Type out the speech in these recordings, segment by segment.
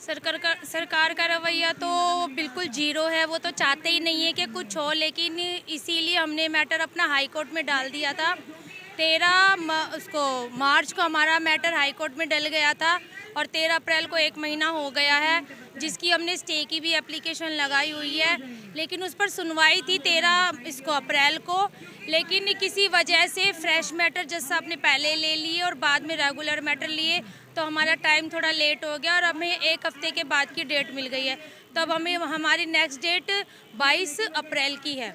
सरकार का रवैया तो बिल्कुल जीरो है। वो तो चाहते ही नहीं है कि कुछ हो, लेकिन इसीलिए हमने मैटर अपना हाई कोर्ट में डाल दिया था। 13 मार्च को हमारा मैटर हाई कोर्ट में डल गया था और 13 अप्रैल को 1 महीना हो गया है, जिसकी हमने स्टे की भी एप्लीकेशन लगाई हुई है। लेकिन उस पर सुनवाई थी 13 अप्रैल को, लेकिन किसी वजह से फ्रेश मैटर जैसा आपने पहले ले लिए और बाद में रेगुलर मैटर लिए, तो हमारा टाइम थोड़ा लेट हो गया और हमें 1 हफ्ते के बाद की डेट मिल गई है। तब हमें हमारी नेक्स्ट डेट 22 अप्रैल की है।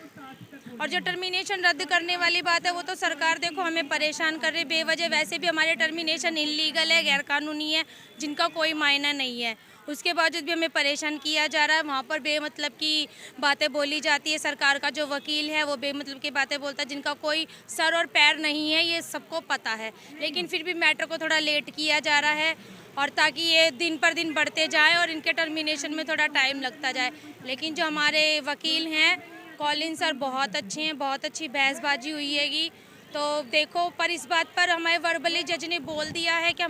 और जो टर्मिनेशन रद्द करने वाली बात है, वो तो सरकार देखो हमें परेशान कर रही बेवजह। वैसे भी हमारे टर्मिनेशन इलीगल है, गैरकानूनी है, जिनका कोई मायना नहीं है। उसके बावजूद भी हमें परेशान किया जा रहा है। वहाँ पर बेमतलब की बातें बोली जाती है। सरकार का जो वकील है वो बेमतलब की बातें बोलता है, जिनका कोई सर और पैर नहीं है, ये सबको पता है। लेकिन फिर भी मैटर को थोड़ा लेट किया जा रहा है, और ताकि ये दिन पर दिन बढ़ते जाए और इनके टर्मिनेशन में थोड़ा टाइम लगता जाए। लेकिन जो हमारे वकील हैं कॉलिन सर, बहुत अच्छे हैं, बहुत अच्छी बहसबाजी हुई हैगी। तो देखो, पर इस बात पर हमारे वर्बली जज ने बोल दिया है कि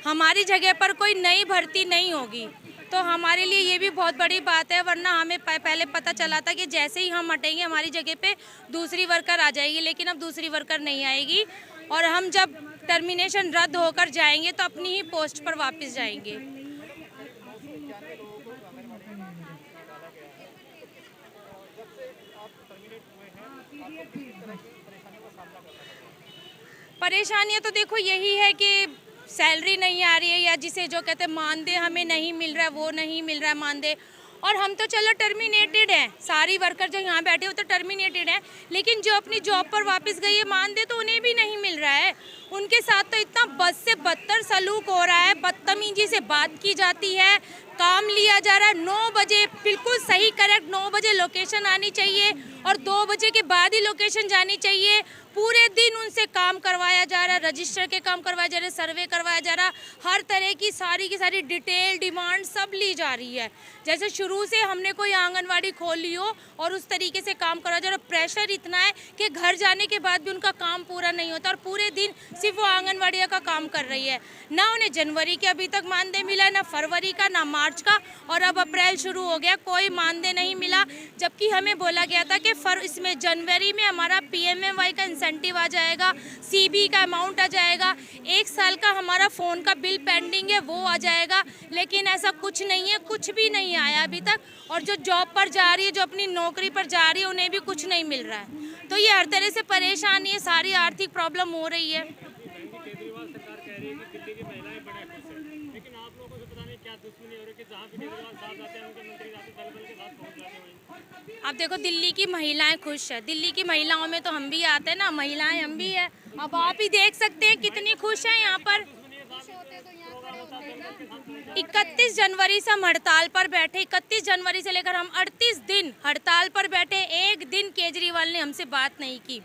हमारी जगह पर कोई नई भर्ती नहीं होगी। तो हमारे लिए ये भी बहुत बड़ी बात है, वरना हमें पहले पता चला था कि जैसे ही हम हटेंगे हमारी जगह पे दूसरी वर्कर आ जाएगी, लेकिन अब दूसरी वर्कर नहीं आएगी। और हम जब टर्मिनेशन रद्द होकर जाएंगे तो अपनी ही पोस्ट पर वापस जाएंगे। परेशानियां तो देखो यही है कि सैलरी नहीं आ रही है, या जिसे जो कहते हैं मानदेय हमें नहीं मिल रहा है, वो नहीं मिल रहा है मानदेय। और हम तो चलो टर्मिनेटेड हैं, सारी वर्कर जो यहाँ बैठे हो तो टर्मिनेटेड हैं, लेकिन जो अपनी जॉब पर वापस गई है मानदेय तो उन्हें भी नहीं मिल रहा है। उनके साथ तो इतना बद से बदतर सलूक हो रहा है, बदतमीजी से बात की जाती है, काम लिया जा रहा है। 9 बजे बिल्कुल सही करेक्ट 9 बजे लोकेशन आनी चाहिए और 2 बजे के बाद ही लोकेशन जानी चाहिए। पूरे दिन उनसे काम करवाया जा रहा है, रजिस्टर के काम करवाया जा रहा है, सर्वे करवाया जा रहा है, हर तरह की सारी डिटेल डिमांड सब ली जा रही है। जैसे शुरू से हमने कोई आंगनवाड़ी खोल ली हो और उस तरीके से काम करवाया जा रहा है। प्रेशर इतना है कि घर जाने के बाद भी उनका काम पूरा नहीं होता और पूरे दिन सिर्फ वो आंगनवाड़िया का काम कर रही है। ना उन्हें जनवरी के अभी तक मानदेय मिला, ना फरवरी का, ना मार्च का, और अब अप्रैल शुरू हो गया, कोई मानदेय नहीं मिला। जबकि हमें बोला गया था कि इसमें जनवरी में हमारा PMMY का इंसेंटिव आ जाएगा, CB का अमाउंट आ जाएगा, 1 साल का हमारा फ़ोन का बिल पेंडिंग है वो आ जाएगा। लेकिन ऐसा कुछ नहीं है, कुछ भी नहीं आया अभी तक। और जो जॉब पर जा रही है, जो अपनी नौकरी पर जा रही है, उन्हें भी कुछ नहीं मिल रहा है। तो ये हर तरह से परेशानी है, सारी आर्थिक प्रॉब्लम हो रही है। केजरीवाल सरकार कह रही है कि दिल्ली की महिलाएं बड़े खुश हैं, लेकिन आप लोगों को पता नहीं क्या दुश्मनी हो रही है कि जहाँ भी केजरीवाल साथ जाते हैं उनके मंत्री जाते दल के साथ पहुँच जाते हैं। अब देखो, दिल्ली की महिलाएं खुश है, दिल्ली की महिलाओं में तो हम भी आते हैं ना, महिलाएं हम भी है। अब आप ही देख सकते हैं कितनी खुश है यहाँ पर। 31 जनवरी से हम हड़ताल पर बैठे, 31 जनवरी से लेकर हम 38 दिन हड़ताल पर बैठे। एक दिन केजरीवाल ने हमसे बात नहीं की,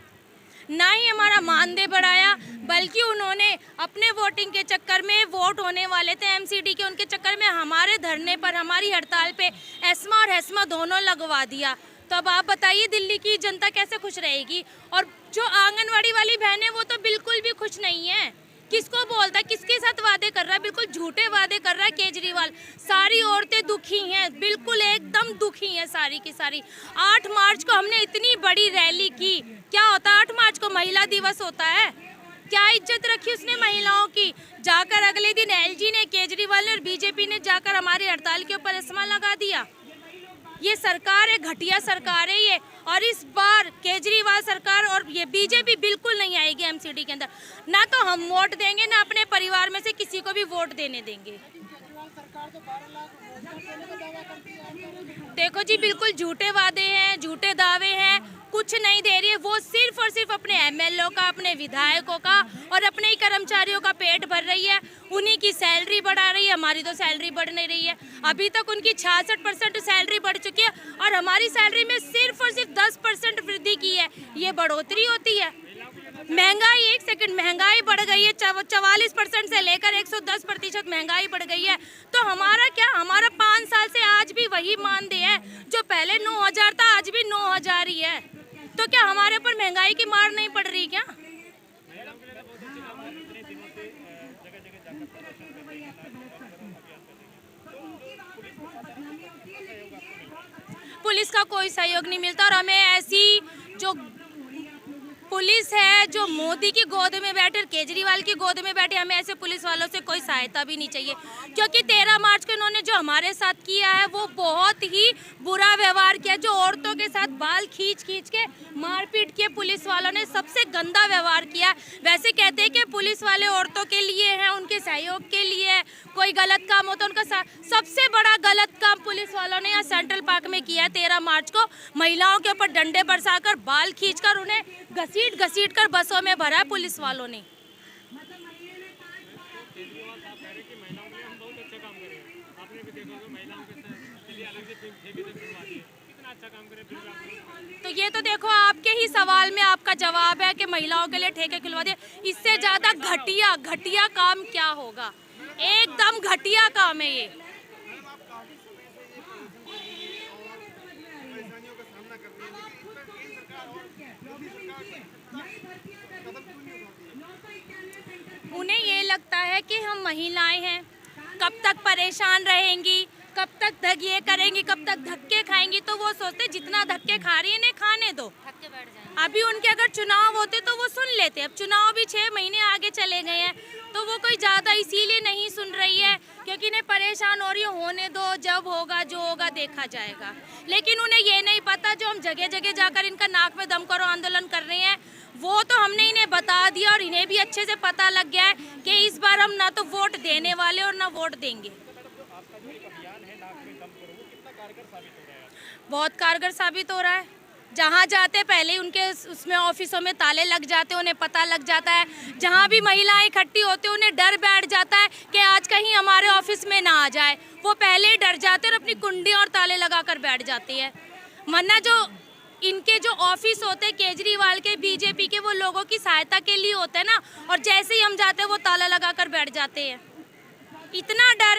ना ही हमारा मानदेय बढ़ाया, बल्कि उन्होंने अपने वोटिंग के चक्कर में, वोट होने वाले थे MCD के, उनके चक्कर में हमारे धरने पर, हमारी हड़ताल पे एस्मा और हेस्मा दोनों लगवा दिया। तो अब आप बताइए दिल्ली की जनता कैसे खुश रहेगी। और जो आंगनवाड़ी वाली बहन है वो तो बिल्कुल भी खुश नहीं है। किसको बोलता है, किसके साथ वादे कर रहा है, बिल्कुल झूठे वादे कर रहा है केजरीवाल। सारी औरतें दुखी हैं, बिल्कुल एकदम दुखी हैं सारी की सारी। 8 मार्च को हमने इतनी बड़ी रैली की, क्या होता है 8 मार्च को? महिला दिवस होता है। क्या इज्जत रखी उसने महिलाओं की? जाकर अगले दिन LG ने, केजरीवाल ने और BJP ने जाकर हमारी हड़ताल के ऊपर एस्मा लगा दिया। ये सरकार है, घटिया सरकार है ये। और इस बार केजरीवाल सरकार और ये BJP बिल्कुल नहीं आएगी MCD के अंदर। ना तो हम वोट देंगे, ना अपने परिवार में से किसी को भी वोट देने देंगे। देखो जी, बिल्कुल झूठे वादे हैं, झूठे दावे हैं, कुछ नहीं दे रही है। वो सिर्फ और सिर्फ अपने MLO का, अपने विधायकों का और अपने ही कर्मचारियों का पेट भर रही है। उन्हीं की सैलरी बढ़ा रही है, हमारी तो सैलरी बढ़ नहीं रही है। अभी तक उनकी 66% सैलरी बढ़ चुकी है और हमारी सैलरी में सिर्फ और सिर्फ 10% वृद्धि की है। ये बढ़ोतरी होती है? महंगाई, एक सेकंड, महंगाई बढ़ गई है 44% से लेकर 110% महंगाई बढ़ गई है। तो हमारा क्या, हमारा 5 साल से आज भी वही मानदेय है जो पहले 9,000 था, आज भी 9,000 ही है। तो क्या हमारे ऊपर महंगाई की मार नहीं पड़ रही क्या? पुलिस का कोई सहयोग नहीं मिलता। और हमें ऐसी जो पुलिस है जो मोदी की गोद में बैठे, केजरीवाल की गोद में बैठे, हमें ऐसे पुलिस वालों से कोई सहायता भी नहीं चाहिए। क्योंकि 13 मार्च को इन्होंने जो हमारे साथ किया है वो बहुत ही बुरा व्यवहार किया। जो औरतों के साथ बाल खींच खींच के मारपीट किए, पुलिस वालों ने सबसे गंदा व्यवहार किया। वैसे कहते हैं कि पुलिस वाले औरतों के लिए हैं, उनके सहयोग के लिए है, कोई गलत काम होता है उनका सबसे बड़ा गलत काम पुलिस वालों ने यहाँ सेंट्रल पार्क में किया है। 13 मार्च को महिलाओं के ऊपर डंडे बरसाकर, बाल खींचकर, उन्हें घसीट घसीट कर बसों में भरा है पुलिस वालों ने। केजरीवाल साहब कह रहे हैं कि महिलाओं के लिए हम बहुत अच्छा काम कर रहे हैं। आपने भी देखा होगा महिलाओं के लिए अलग से ठेके तक खुलवा दिए। कितना अच्छा काम करे फिर भी आप लोग। तो ये तो देखो आपके ही सवाल में आपका जवाब है कि महिलाओं के लिए ठेके खुलवा दिए। इससे ज्यादा घटिया घटिया काम क्या होगा? एकदम घटिया काम है ये। उन्हें ये लगता है कि हम महिलाएं हैं, कब तक परेशान रहेंगी, कब तक ये करेंगी, कब तक धक्के खाएंगी। तो वो सोचते जितना धक्के खा रही है इन्हें खाने दो। अभी उनके अगर चुनाव होते तो वो सुन लेते। अब चुनाव भी 6 महीने आगे चले गए हैं तो वो कोई ज़्यादा इसीलिए नहीं सुन रही है क्योंकि इन्हें परेशान हो रही है। होने दो, जब होगा जो होगा देखा जाएगा। लेकिन उन्हें ये नहीं पता जो हम जगह जगह जाकर इनका नाक में दम करो आंदोलन कर रहे हैं वो तो हमने इन्हें बता दिया और इन्हें भी अच्छे से पता लग गया है कि इस बार हम ना तो वोट देने वाले और ना वोट देंगे। बहुत कारगर साबित हो रहा है। जहाँ जाते पहले ही उनके उसमें ऑफिसों में ताले लग जाते, उन्हें पता लग जाता है। जहाँ भी महिलाएं इकट्ठी होती उन्हें डर बैठ जाता है कि आज कहीं हमारे ऑफिस में ना आ जाए। वो पहले ही डर जाते और अपनी कुंडी और ताले लगाकर बैठ जाते हैं। वरना जो इनके जो ऑफिस होते हैं केजरीवाल के, बीजेपी के, वो लोगों की सहायता के लिए होते हैं ना। और जैसे ही हम जाते हैं वो ताला लगाकर बैठ जाते हैं। इतना डर